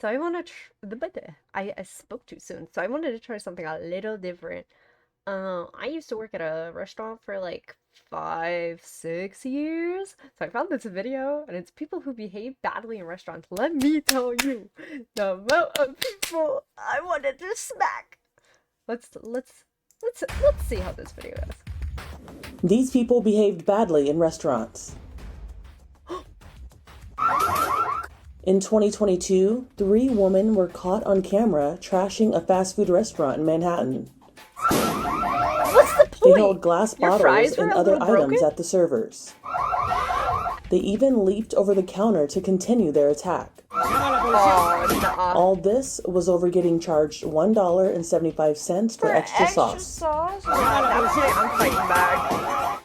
So I want to I spoke too soon. So I wanted to try something a little different. I used to work at a restaurant for like 5, 6 years. So I found this video, and it's people who behave badly in restaurants. Let me tell you, the amount of people I wanted to smack. Let's see how this video goes. These people behaved badly in restaurants. In 2022, 3 women were caught on camera trashing a fast food restaurant in Manhattan. What's the point? They held glass bottles and other items at the servers. They even leaped over the counter to continue their attack. All this was over getting charged $1.75 for extra sauce. I'm fighting back.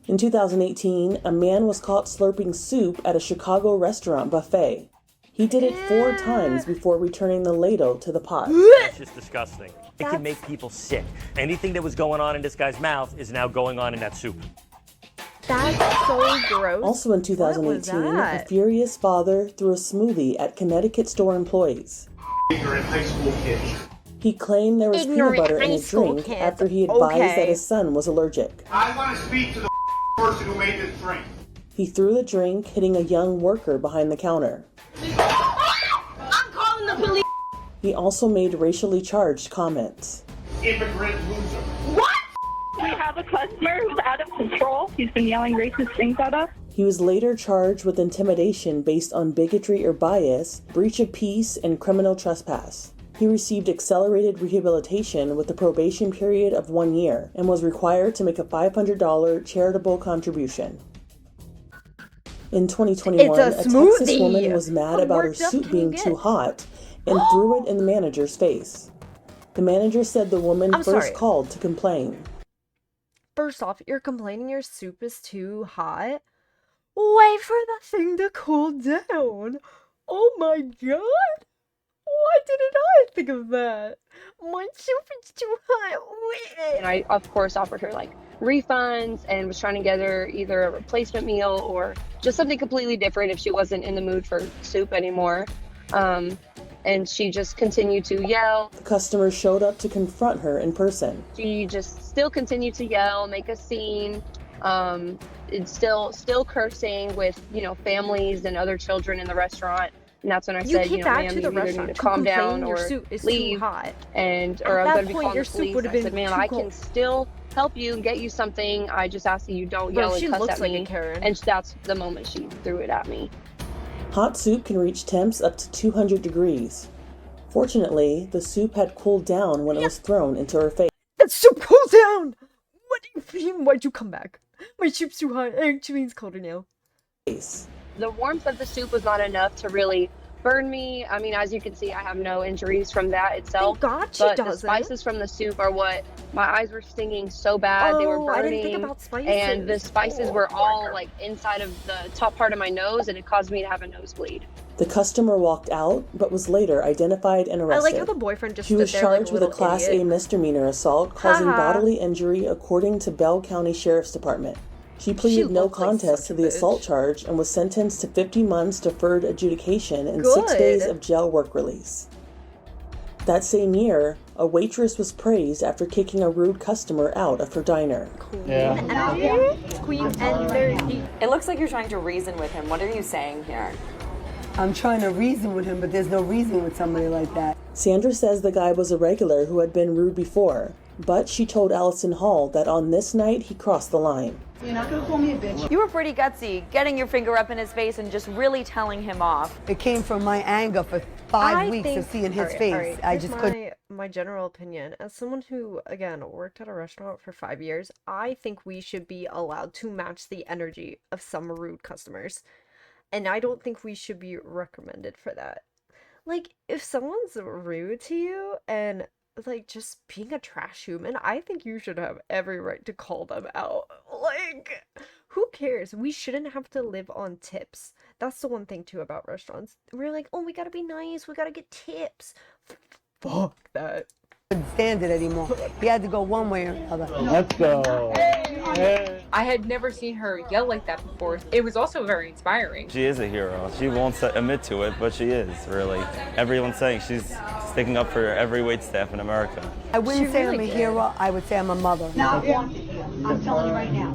In 2018, a man was caught slurping soup at a Chicago restaurant buffet. He did it 4 times before returning the ladle to the pot. That's just disgusting. It can make people sick. Anything that was going on in this guy's mouth is now going on in that soup. That's so gross. Also in 2018, a furious father threw a smoothie at Connecticut store employees. Ignorant high school kids. He claimed there was peanut butter in his drink after he advised that his son was allergic. I want to speak to the person who made this drink. He threw the drink, hitting a young worker behind the counter. I'm calling the police. He also made racially charged comments. Immigrant loser. What? We have a customer who's out of control. He's been yelling racist things at us. He was later charged with intimidation based on bigotry or bias, breach of peace, and criminal trespass. He received accelerated rehabilitation with a probation period of 1 year and was required to make a $500 charitable contribution. In 2021, a Texas woman was mad about her soup being too hot and threw it in the manager's face. The manager said the woman first called to complain. First off, you're complaining your soup is too hot? Wait for the thing to cool down. Oh my god. Why didn't I think of that? My soup is too hot. And I, of course, offered her like refunds and was trying to get her either a replacement meal or just something completely different if she wasn't in the mood for soup anymore. And she just continued to yell. The customer showed up to confront her in person. She just still continued to yell, make a scene, and still cursing with, families and other children in the restaurant. And that's when I said, ma'am, you either need to calm down or leave, or I'm going to be calling the police. I said, ma'am, I can still help you and get you something. I just ask that you don't yell and cuss at me. And that's the moment she threw it at me. Hot soup can reach temps up to 200 degrees. Fortunately, the soup had cooled down when it was thrown into her face. That soup cooled down! What do you mean? Why'd you come back? My soup's too hot. Actually, it's colder now. The warmth of the soup was not enough to really burn me. I mean, as you can see, I have no injuries from that itself. Thank God she doesn't. The spices from the soup are what my eyes were stinging so bad. They were burning. I didn't think about spices. And the spices were all like inside of the top part of my nose, and it caused me to have a nosebleed. The customer walked out, but was later identified and arrested. I like how the boyfriend just She was charged like with a Class A misdemeanor assault causing bodily injury according to Bell County Sheriff's Department. She pleaded no contest to the assault charge and was sentenced to 50 months deferred adjudication and 6 days of jail work release. That same year, a waitress was praised after kicking a rude customer out of her diner. Queen energy. It looks like you're trying to reason with him. What are you saying here? I'm trying to reason with him, but there's no reason with somebody like that. Sandra says the guy was a regular who had been rude before, but she told Allison Hall that on this night he crossed the line. You're not gonna call me a bitch. You were pretty gutsy, getting your finger up in his face and just really telling him off. It came from my anger for 5 weeks of seeing his face. I just couldn't. My general opinion, as someone who, again, worked at a restaurant for 5 years, I think we should be allowed to match the energy of some rude customers. And I don't think we should be recommended for that. Like, if someone's rude to you and, like, just being a trash human, I think you should have every right to call them out. Like, who cares? We shouldn't have to live on tips. That's the one thing, too, about restaurants. We're like, oh, we gotta be nice. We gotta get tips. Fuck that. couldn't stand it anymore. He had to go one way or another. Let's go. I had never seen her yell like that before. It was also very inspiring. She is a hero. She won't admit to it, but she is, really. Everyone's saying she's sticking up for every wait staff in America. I wouldn't say I'm a hero, I would say I'm a mother. Not wanted. I'm telling you right now.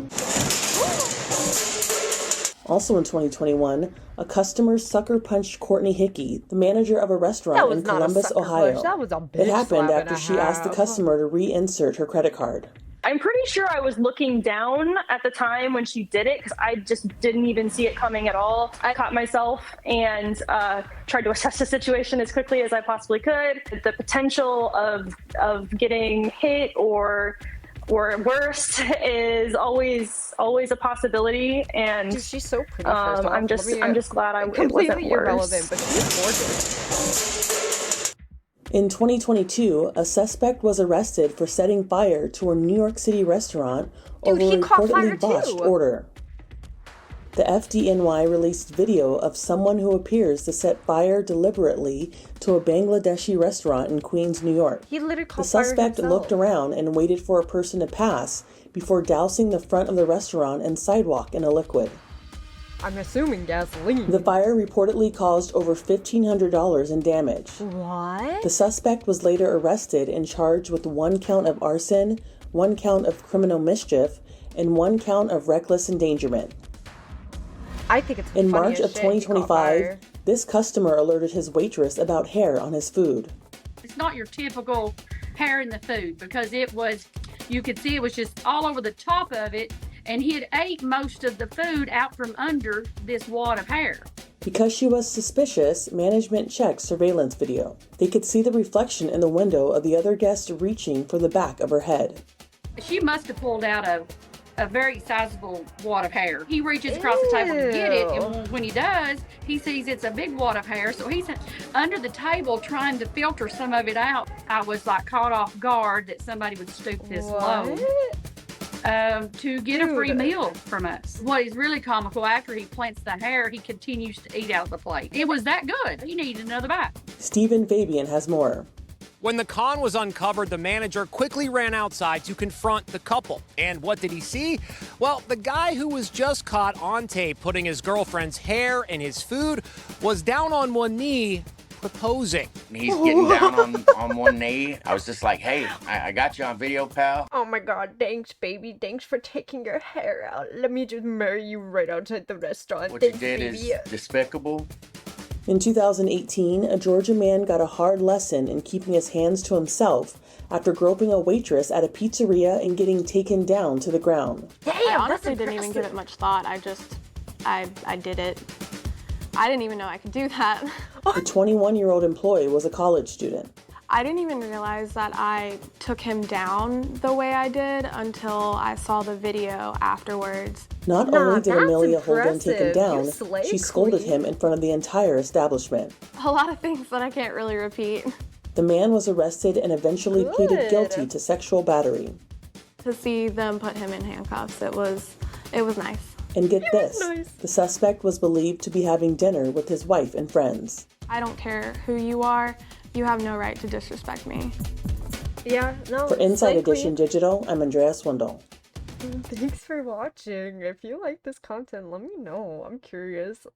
Also in 2021, a customer sucker punched Courtney Hickey, the manager of a restaurant in Columbus, Ohio. That was a bitch It happened slap after and a she asked the half. customer to reinsert her credit card. I'm pretty sure I was looking down at the time when she did it because I just didn't even see it coming at all. I caught myself and tried to assess the situation as quickly as I possibly could. The potential of getting hit or worse is always a possibility, and Dude, she's so pretty. First off. I'm just glad it wasn't completely worse. irrelevant, but she's gorgeous. In 2022, a suspect was arrested for setting fire to a New York City restaurant over a reportedly botched order. The FDNY released video of someone who appears to set fire deliberately to a Bangladeshi restaurant in Queens, New York. He literally The caught fire suspect himself. looked around and waited for a person to pass before dousing the front of the restaurant and sidewalk in a liquid. I'm assuming gasoline. The fire reportedly caused over $1,500 in damage. What? The suspect was later arrested and charged with 1 count of arson, 1 count of criminal mischief, and 1 count of reckless endangerment. I think it's In funny March as of shit he caught 2025, fire. this customer alerted his waitress about hair on his food. It's not your typical hair in the food because you could see it was just all over the top of it, and he had ate most of the food out from under this wad of hair. Because she was suspicious, management checked surveillance video. They could see the reflection in the window of the other guest reaching for the back of her head. She must have pulled out a very sizable wad of hair. He reaches across the table to get it, and when he does, he sees it's a big wad of hair, so he's under the table trying to filter some of it out. I was like caught off guard that somebody would stoop this low to get a free meal from us. What is really comical, after he plants the hair, he continues to eat out of the plate. It was that good. He needed another bite. Stephen Fabian has more. When the con was uncovered, the manager quickly ran outside to confront the couple. And what did he see? Well, the guy who was just caught on tape putting his girlfriend's hair in his food was down on one knee proposing. He's getting down on one knee. I was just like, hey, I got you on video, pal. Oh my god, thanks, baby. Thanks for taking your hair out. Let me just marry you right outside the restaurant. What thanks, you did baby. is despicable. In 2018, a Georgia man got a hard lesson in keeping his hands to himself after groping a waitress at a pizzeria and getting taken down to the ground. Damn, I honestly didn't even give it much thought. I did it. I didn't even know I could do that. The 21-year-old employee was a college student. I didn't even realize that I took him down the way I did until I saw the video afterwards. Not only did Amelia Holden take him impressive. down, You slay, she scolded queen. him in front of the entire establishment. A lot of things that I can't really repeat. The man was arrested and eventually pleaded guilty to sexual battery. To see them put him in handcuffs, it was nice. And get this, the suspect was believed to be having dinner with his wife and friends. I don't care who you are, you have no right to disrespect me. Yeah, no. For Inside slay, Edition queen. Digital, I'm Andrea Swindle. Thanks for watching. If you like this content, let me know. I'm curious.